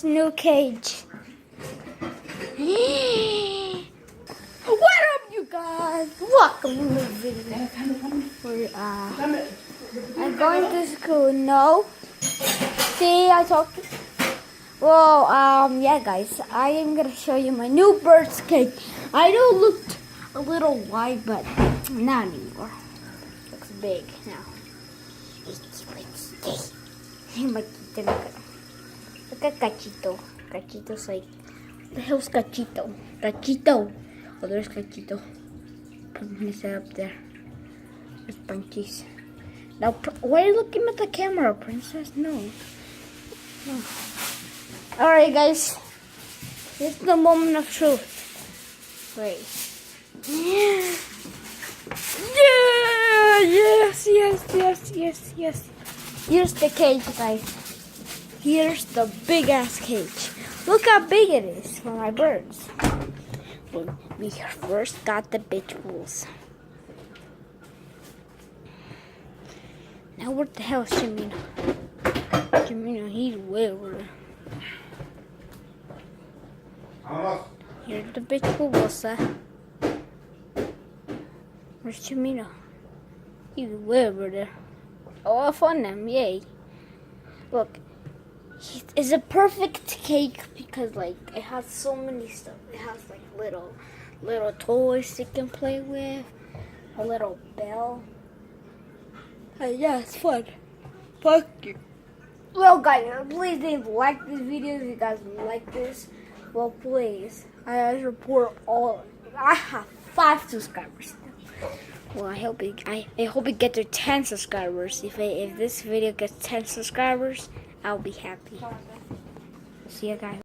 New cage. What up, you guys? Welcome to the video. I'm going to school. No. See, I talked. Well, yeah, guys. I am gonna show you my new bird's cage. I know it looked a little wide, but not anymore. Looks big now. Look at Cachito. Cachito's like, what the hell's Cachito? Cachito. Oh, there's Cachito. Put his up there. There's Punchies. Now, why are you looking at the camera, Princess? No. Alright, guys. This is the moment of truth. Wait. Yeah. Yes. Here's the cage, guys. Here's the big ass cage. Look how big it is for my birds. We first got the bitch bulls. Now what the hell is Chimino? Chimino, he's way over there. Here's the bitch bulls. Where's Chimino? He's way over there. Oh, I found them, yay. Look. It's a perfect cake because like it has so many stuff. It has like little toys you can play with, a little bell. Yeah, it's fun. Fuck you. Well, guys, please like this video if you guys like this. Well, please, I report all. I have 5 subscribers now. Well, I hope it get to 10 subscribers. If this video gets 10 subscribers, I'll be happy. See you guys.